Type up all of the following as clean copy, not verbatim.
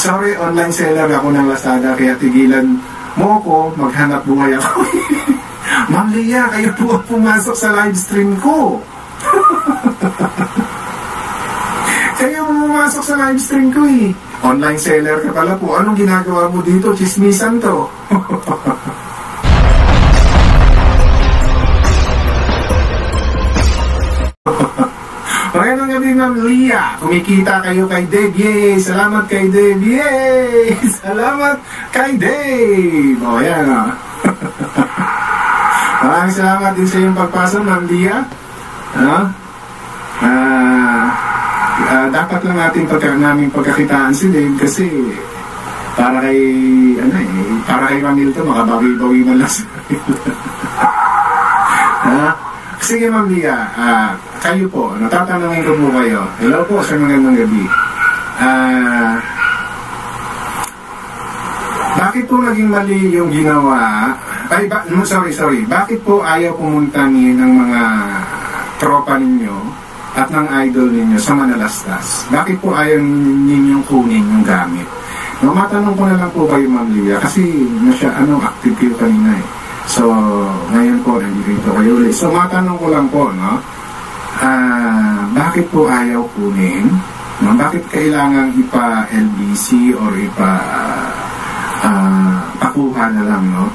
Sorry, online seller ako ng Lazada, kaya tigilan mo ako, maghanap buhay ako. Ma'am Lia, kayo po ang pumasok sa live stream ko. Kayo pumasok sa live stream ko eh. Online seller ka pala po. Anong ginagawa mo dito? Chismisan to. Magandang gabi, Ma'am Lia. Kumikita kayo kay Dave. Yay! Salamat kay Dave. Yay! Salamat kay Dave. O, yan o. Maraming salamat din sa iyong pagpasok, Ma'am Lia. Dapat lang nating pagkakitaan si Dave kasi para kay Ramil to, makabawi-bawi man lang sa Sige, Ma'am Lia, kayo po, natatanungin ko po kayo. Hello po, sa magandang gabi. Bakit po naging mali yung ginawa? Sorry. Bakit po ayaw pumunta ng mga tropa ninyo at ng idol ninyo sa Manalastas? Bakit po ayaw ninyong kunin yung gamit? No, matanong ko na lang po kayo, Ma'am Lia, kasi active kayo kanina eh. So, ngayon po, nandito kayo ulit. So, matanong ko lang po, no? Bakit po ayaw kunin? No? Bakit kailangan ipa-LBC or pakuha na lang, no?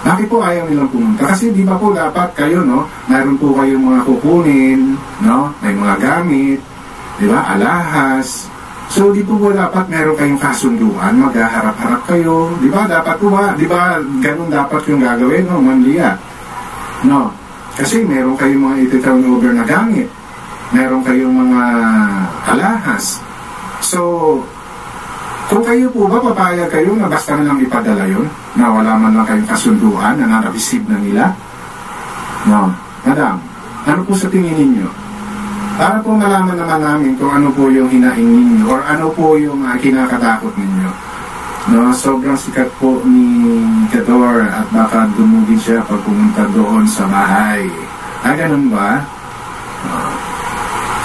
Bakit po ayaw nilang pumunta? Kasi di ba po dapat kayo, no? Mayroon po kayong mga kukunin, no? May mga gamit, di ba? Alahas. So, di po dapat meron kayong kasunduan, maghaharap-harap kayo. Di ba? Dapat po ba? Di ba? Ganun dapat yung gagawin, no? Ma'am Lia. No? Kasi meron kayong mga iti-turnover na gamit. Meron kayong mga alahas. So, kung kayo po ba, papayag kayo na basta na lang ipadala yun? Na wala man lang kayong kasunduan, na na-receive na nila? No? Madam, ano po sa tingin ninyo? Para po malaman naman namin kung ano po yung hinaing ninyo or ano po yung kinakatakot ninyo. No, sobrang sikat po ni Kador at baka dumugin siya pag pumunta doon sa bahay. Ganun ba?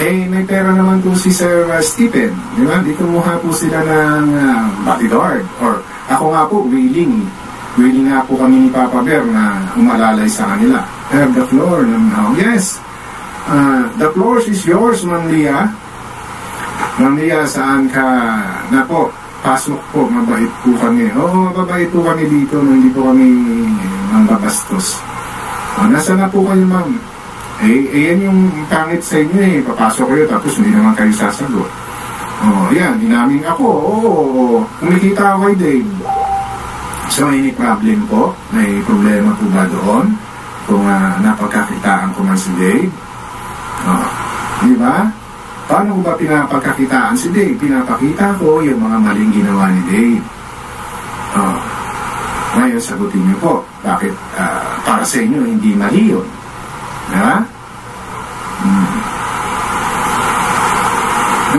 May pera naman po si Sir Stephen. Di ba? Di kumuha po sila ng bodyguard. Or ako nga po, willing nga po kami ni Papa Bear na umalalay sa kanila. Have the floor. Yes. The floor is yours, Ma'am Lia. Ma'am Lia, saan ka? Nako, pasok po, mabait po kami. Oo, mabait po kami dito, no? Hindi po kami mambabastos. Nasa na po kayo, Ma'am? Yan yung pangit sa inyo eh. Papasok kayo, tapos hindi naman kayo sasagot. Yan, dinaming ako. Kumikita ako kay Dave. So, any problem po? May problema po ba doon? Kung napagkakitaan ko man si Dave? Di ba? Paano ko ba pinapagkakitaan si Dave? Pinapakita ko yung mga maling ginawa ni Dave. Ngayon, sagutin niyo po. Bakit para sa inyo hindi mali yun? Diba?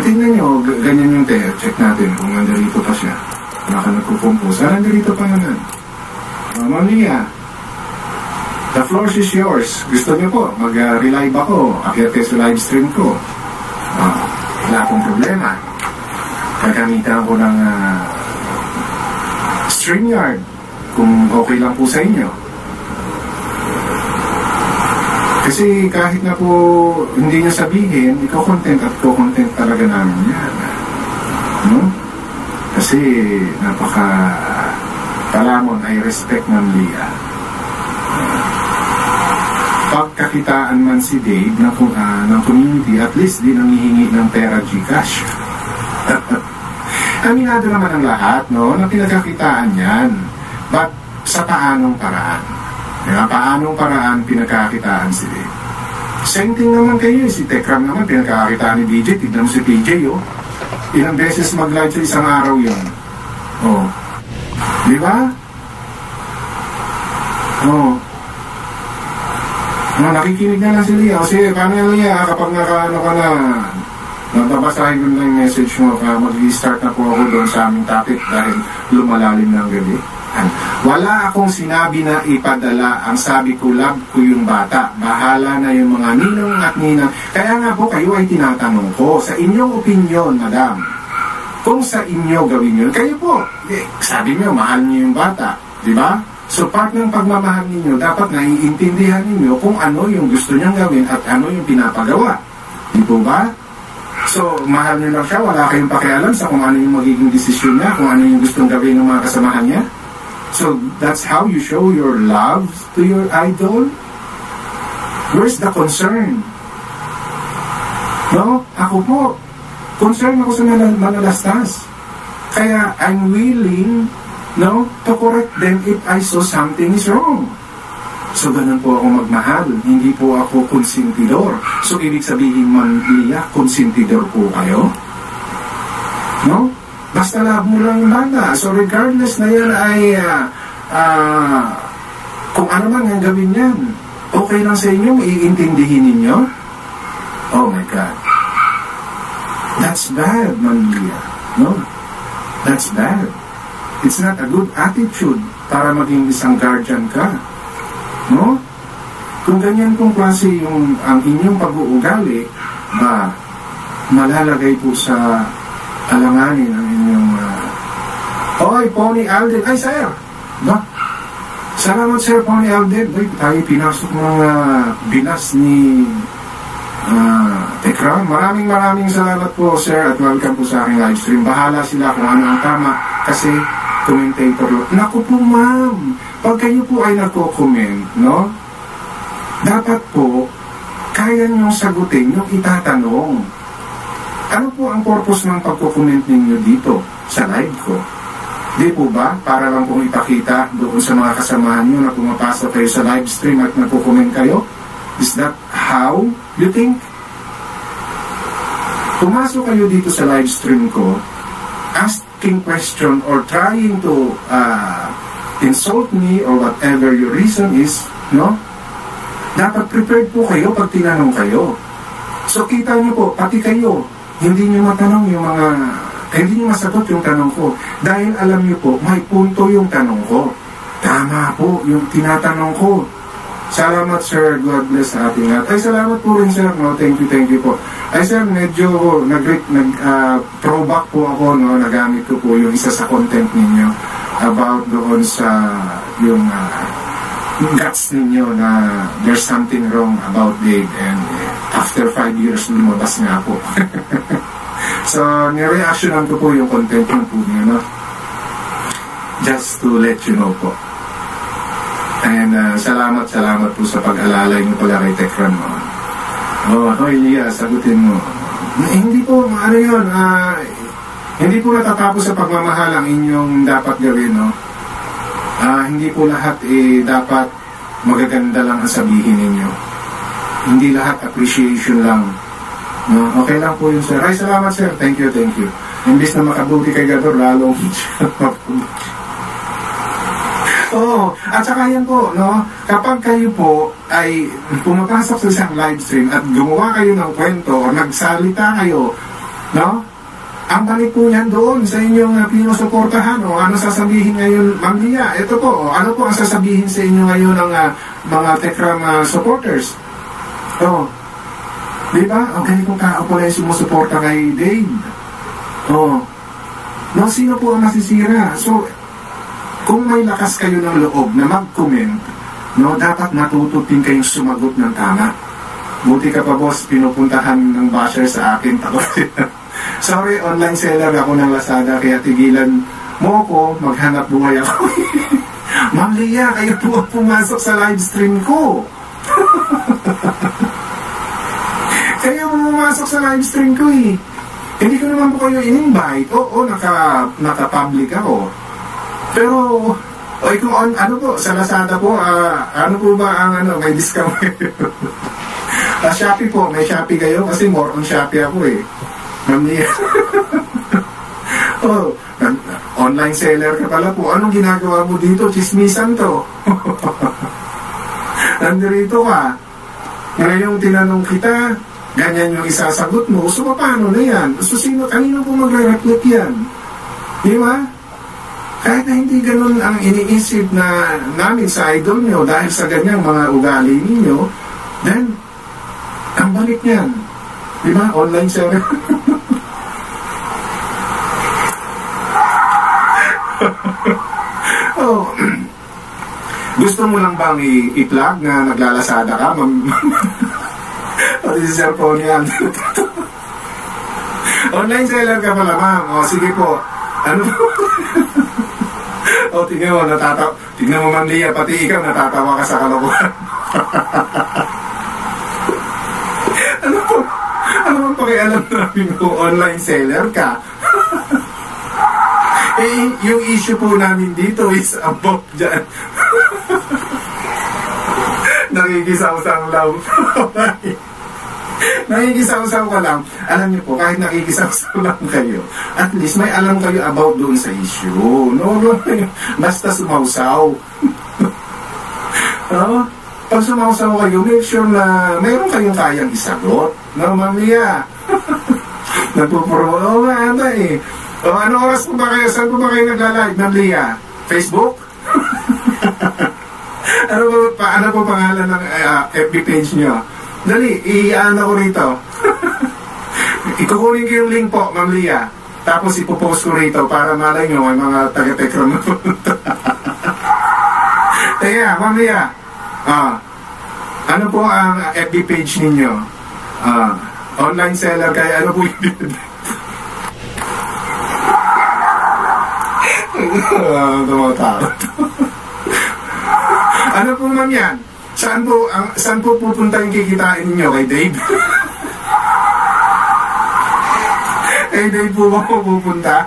Tingnan nyo, ganyan yung check natin kung nandirito pa siya. Baka nagkukumpos. Nandirito pa naman. Ma'am Lia, the floor is yours. Gusto niyo po, mag-relive ako. Akyat kayo sa live stream ko. Wala akong problema. Gagamitan ko ng StreamYard kung okay lang po sa inyo. Kasi kahit na po hindi niya sabihin, iko-content at ko-content talaga namin yan. No? Kasi palamon, I respect Ma'am Lia. Pagkakitaan man si Dave ng community, at least di nanghihingi ng pera Gcash. Aminado naman ang lahat, no, na pinagkakitaan yan. But sa paanong paraan? Kaya paanong paraan pinagkakitaan si Dave? Same thing naman kayo, si Tekram naman pinagkakitaan ni DJ. Tignan mo si PJ, ilang beses mag-live sa isang araw yun. Di ba? Nakikinig na lang si Lia. Kasi paano yan, Lia, kapag nakaano ka na, nagbabasahin ko na yung message mo, mag-i-start na po ako doon sa aming topic dahil lumalalim ng gabi. Wala akong sinabi na ipadala. Ang sabi ko, love ko yung bata. Bahala na yung mga ninong at ninang. Kaya nga po kayo ay tinatanong ko sa inyong opinion, madam. kung sa inyo gawin yun, kayo po, sabi niyo, mahal niyo yung bata, di ba? So part ng pagmamahal ninyo, dapat naiintindihan ninyo kung ano yung gusto niyang gawin at ano yung pinapagawa. Di po ba? So, mahal niyo lang siya, wala kayong pakialam sa kung ano yung magiging desisyon niya, kung ano yung gustong gawin ng mga kasamahan niya. So, that's how you show your love to your idol? Where's the concern? No? Ako po, concern ako sa malalastas. Kaya, I'm willing, no, to correct them if I saw something is wrong. So, ganun po ako magmahal. Hindi po ako konsentidor. So, ibig sabihin man, konsentidor po kayo? No? Basta love mo lang yung bata. So, regardless na yan ay kung ano man ang gawin yan, okay lang sa inyo, iintindihin ninyo? Oh my God. That's bad, Manulia. No? That's bad. It's not a good attitude para maging isang guardian ka. No? Kung ganyan kung klase ang inyong pag-uugali, malalagay po sa alanganin ang inyong Oy, Pony Alden. Ay, sir! Ba? Salamat, sir, Pony Alden. Ay, tayo pinasok mga binas ni Tekram. Maraming salamat po, sir, at welcome po sa aking live stream. Bahala sila kung ano ang tama kasi commentator. Naku po, ma'am. Pag kayo po ay nagko-comment, no? Dapat po, kaya niyong sagutin yung itatanong. Ano po ang purpose ng pagko-comment ninyo dito sa live ko? Di po ba? Para lang pong ipakita doon sa mga kasamahan nyo na pumapasok kayo sa live stream at nagko-comment kayo? Is that how you think? Pumasok kayo dito sa live stream ko, asking question or trying to insult me or whatever your reason is, no? Dapat prepared po kayo pag tinanong kayo. So kita nyo po, pati kayo, hindi nyo matanong yung mga, hindi nyo masagot yung tanong ko. Dahil alam nyo po, may punto yung tanong ko. Tama po yung tinatanong ko. Salamat, sir. God bless sa ating lahat. Ay, salamat po rin, sir. No, thank you po. Ay, sir, medyo throwback po ako, no, nagamit ko po yung isa sa content ninyo about doon sa yung guts ninyo na there's something wrong about Dave and after 5 years lumabas nga po. So, nireactionan ko po yung content ng po niyo, no? Just to let you know po. And salamat po sa pag-alalay mo pala kay Tekram. Hoy, Lia, sagutin mo. Hindi po, ano yun, hindi po natatapos sa pagmamahal ang inyong dapat gawin, no? Hindi po lahat dapat magaganda lang ang sabihin ninyo. Hindi lahat appreciation lang. No? Okay lang po yun, sir. Ay, salamat, sir. Thank you. Imbis na makabuti kay Gador, lalong Oo, at saka yan po, no? Kapag kayo po ay pumapasok sa isang live stream at gumawa kayo ng kwento o nagsalita kayo, no? Ang balik po yan doon sa inyong pinusuportahan o ano sasabihin ngayon, Ma'am Lia, ito po, ano po ang sasabihin sa inyo ngayon ng mga Tekram supporters? Oh, di ba? Ang ganitong tao po na yung sumusuporta kay Dave. Oh, no, sino po ang masisira? So, kung may lakas kayo ng loob na mag-comment, no, dapat matututin kayong sumagot ng tama. Buti ka pa, boss, pinupuntahan ng basher sa akin. Sorry, online seller ako ng Lazada, kaya tigilan mo ako, maghanap buhay ako. Ma'am Lia, kayo po pumasok sa live stream ko. Kayo pumasok sa live stream ko eh. Hindi ko naman po kayo in-invite. Oo, naka-public ako. Pero, kung ano po, sa Lazada po, ano po ba ang may discount? Shopee po, may Shopee kayo kasi more on Shopee ako eh. Ma'am Lia. Oh, online seller ka pala po. Anong ginagawa mo dito? Chismisan to. Nandito ka. Ngayong tinanong kita, ganyan yung isasagot mo. So, paano na yan? So, kanino po magre-reflect yan? Di ba? Kahit na hindi ganun ang iniisip na namin sa idol nyo dahil sa ganyang mga ugali ninyo, then, ang balik niyan. Diba? Online seller. Oh, gusto mo lang bang i-plug na naglalasada ka? Pati si Sir Pony yan. Online seller ka pala, ma'am. O, sige po. Ano po? O, tingnan mo, tingnan mo, Ma'am Lia, pati ikaw natatawa ka sa kalokohan. Ano bang pakialam namin kung online seller ka? Yung issue po namin dito is about dyan. Nakikisaw-saw lang. Nakikisaw-saw ka lang. Alam niyo po, kahit nakikisaw-saw lang kayo, at least may alam kayo about doon sa issue. No, basta sumausaw. Pag sumausaw kayo, make sure na mayroon kayong kayang isagot. No, Ma'am Lia? Nagpupuro. Oo nga, ata eh. O, ano oras po ba kayo? Saan po ba kayo nagla-live, Ma'am Lia? Facebook? Ano po pangalan ng FB page nyo? Dali, i-ano ko rito. Ikukunin ko yung link po, Ma'am Lia. Tapos ipopost ko rito para malay nyo may mga taga-tekram na punta. Teka, Ma'am Lia. Ano po ang FB page ninyo? Online seller kaya ano po yung tumatakot. Ano po, ma'am, yan? Saan po pupunta yung kikitain ninyo? Kay Dave? Kay Dave po ba po pupunta?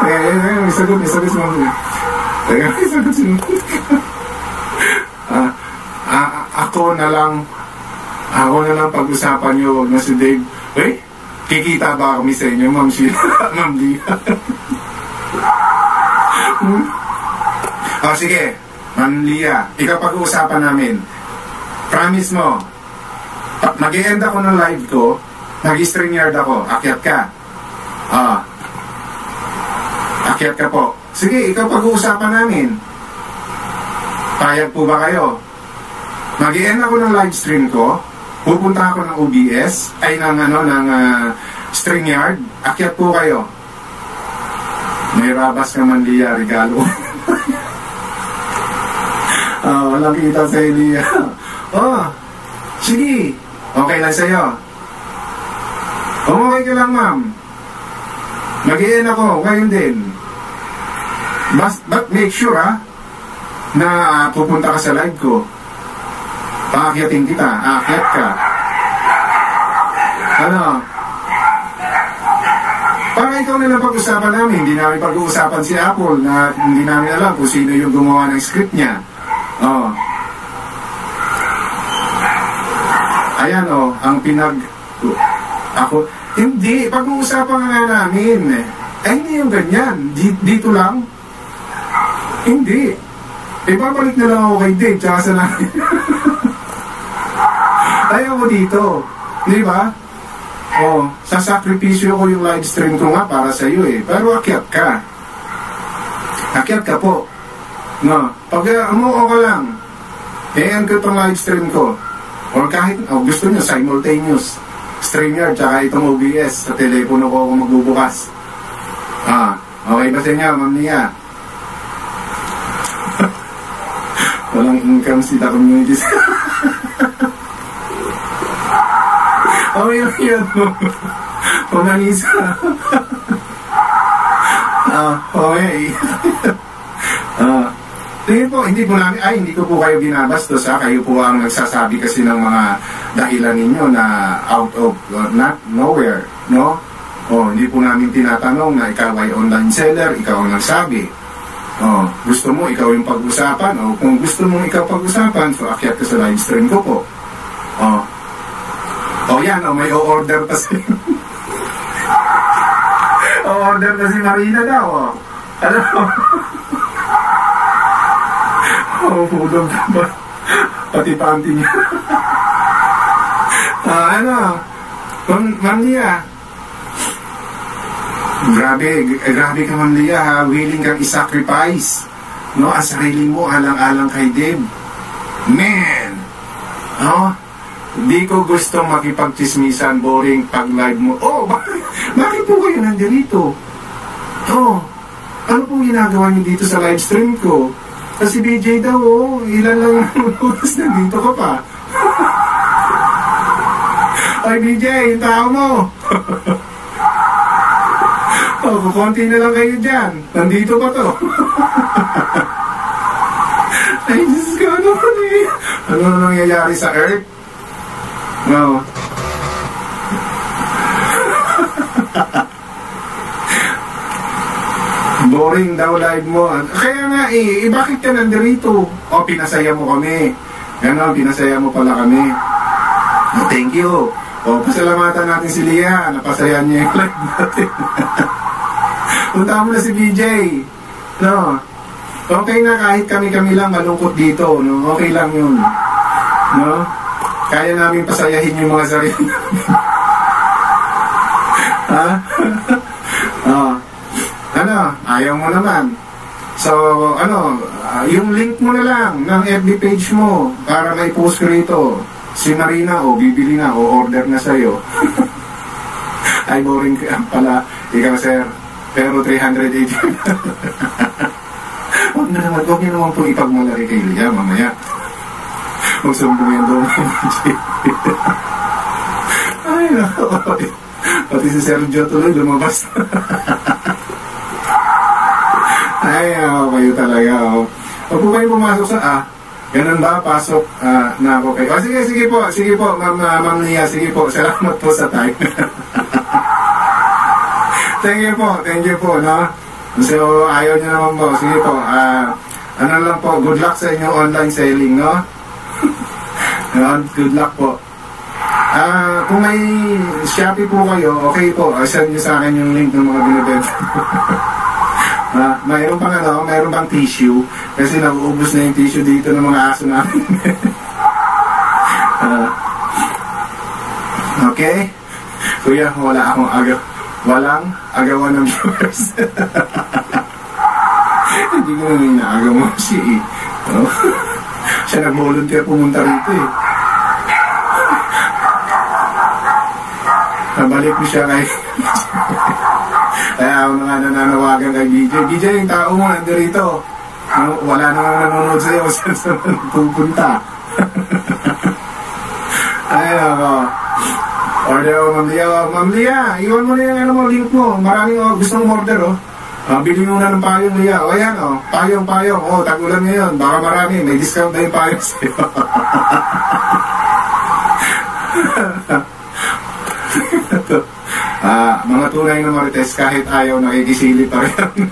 May sagot si ma'am. May sagot si ma'am. Ako na lang pag-usapan nyo, wag na si Dave. Kikita ba kami sa inyo, Ma'am Sheila? Ma'am Lia? Sige, Ma'am Lia, ikaw pag-uusapan namin. Promise mo, mag-i-end ako ng live ko, mag-i-StreamYard ako, akyat ka. Akyat ka po. Sige, ikaw pag-uusapan namin. Payag po ba kayo? Mag-i-end ako ng live stream ko, pupunta ako ng OBS, ng StreamYard, akyat po kayo. May rabas ka, Ma'am Lia, regalo. Walang kita sa Lia. Sige. Okay lang sa'yo. Okay ka lang, ma'am. Mag-i-end ako, ngayon din. But make sure, na pupunta ka sa live ko. Paakyatin kita, aakyat ka. Para ikaw na lang pag-usapan namin. Hindi namin pag-uusapan si Apple na hindi namin alam kung sino yung gumawa ng script niya. Ayan ang ako, hindi, pag-uusapan nga namin. Hindi yung ganyan. Dito lang. Hindi. Babalik na lang ako kay Dave, tsaka sa namin. Ayaw mo dito. Di ba? Sasakripisyo ko yung live stream ko nga para sa iyo eh. Pero akyat ka. Akyat ka po. No. Pag umuo ka lang, end ko itong live stream ko. Or kahit, gusto nyo, simultaneous. StreamYard, tsaka itong OBS. Sa telepono ko ako magbubukas. Okay ba sa inyo, Ma'am Nia? Walang income si the communities. Yun. Pumanisa. Okay. Hindi ko po kayo binabastos, kayo po ang nagsasabi kasi ng mga dahilan ninyo na out of nowhere, no? Hindi po namin tinatanong na ikaw ay online seller, ikaw ang nagsabi. Gusto mo ikaw yung pag-usapan, kung gusto mo ikaw pag-usapan, so akyat ka sa live stream ko po. Yan, may o-order pa si o-order pa si Marina daw, Ano? Pudong ka ba? Pati panty niya. Ma'am Lia. Grabe ka, Ma'am Lia, willing kang i-sacrifice, no, ang sarili mo alang-alang kay Dave. Man! Di ko gusto makipagchismisan, boring pag live mo. Bakit po kayo nandirito? Ano po ginagawa niyo dito sa live stream ko? Kasi BJ daw, oh, ilan lang oras na dito ka pa. Ay, BJ, yung tao mo. Oh, kukunti na lang kayo dyan. Nandito pa to. Ay, Diyos ko, ano eh? Ano nangyayari sa Earth? No. Boring daw live mo. Kaya nga bakit ka nandito? O, pinasaya mo kami. Ano, pinasaya mo pala kami. Oh, thank you. O, pasalamatan natin si Lia. Napasaya niya yung live natin. Punta mo na si BJ. No. Okay na kahit kami-kami lang malungkot dito. No? Okay lang yun. No? Kaya namin pasayahin yung mga sarili namin. Ha? Oh. Ano? Ayaw mo naman. So, ano, yung link mo na lang ng FB page mo para may post ko rito. Si Marina, bibili na, order na sa'yo. Ay, boring ka pala. Ikaw, sir. Pero 380. Huwag niyo naman po ipagmalari kay Lia, mamaya. Magsumbong yan doon. Ay, nako. Pati si Sergio tuloy lumabas. Ay, kayo talaga. Huwag po kayo pumasok sa ganun ba? Pasok na ako kayo. Sige po, Ma'am Lia, sige po. Salamat po sa time. Thank you po, no? So, ayaw nyo naman po. Sige po, ano lang po, good luck sa inyong online selling, no? Good luck po. Kung may Shopee po kayo, okay po, send nyo sa akin yung link ng mga binibenta. Mayroon bang tissue? Kasi nauubos na yung tissue dito ng mga aso namin. Okay? Kuya, walang agawan ng viewers. Hindi ko naman inaagaw mo siya eh. No? Siya nag-volunteer pumunta rito eh. Nabalik ko siya kay kaya ako na nga nananawagan kay BJ. BJ, yung tao mo nandito. No, wala namang nanonood sa'yo. Saan pupunta? Ay, ako. Order ako, Ma'am Lia. Ma'am Lia, iwan mo na yung link mo. Maraming gustong order, bili mo na ng payong, Lia. O yan, payong. Tagulan ngayon. Baka marami. May discount na yung payong sa'yo. Mga tunay na marites, kahit ayaw, nakikisili pa rin.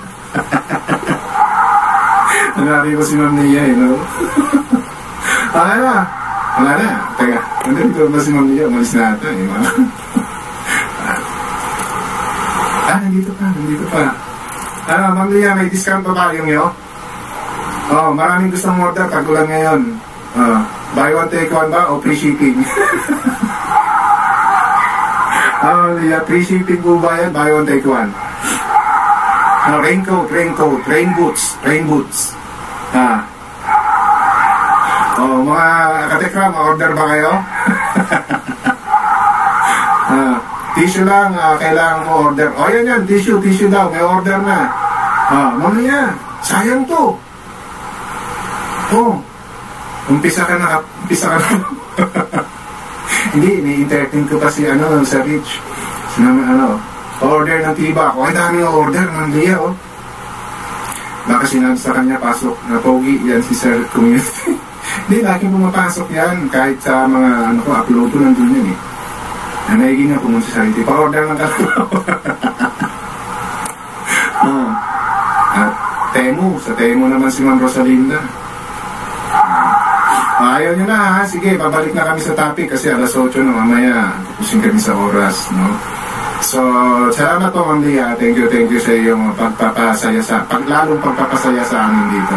Nanari ko si Ma'am Lia, no? Wala na. Teka, nandito ba si Ma'am Lia? Umalis na ata, nandito pa. Ma'am Lia, may discount pa ba yung iyo? Maraming gustong order, tagulan ngayon. Buy one, take one ba? O free shipping? Lia, free shipping po ba yan? Buy one, take one. Raincoat, rain boots. Mga katekram, order ba kayo? Tissue lang, kailangan mo order. Yan, tissue daw, may order na. Mamaya, sayang to. Umpisa ka na. Hindi, ni-entertain ko pa si sa Rich. Order ng tiba ako. Ay, dami ng order ng Lia, Baka sinabi sa kanya, pasok na pogi, yan si Sir Community. Hindi, lagi pumapasok yan. Kahit sa mga, upload ko nandun yan, Naiging nga pumunta sa sarili. Pa-order ng kalabaw. At sa Temu naman si Ma'am Rosalinda. Ayaw nyo na, ha? Sige, babalik na kami sa topic kasi alas 8 na mamaya. Tapusin kami sa oras, no? So, salamat po, Ma'am Lia. Thank you sa iyong lalong pagpapasaya sa amin dito.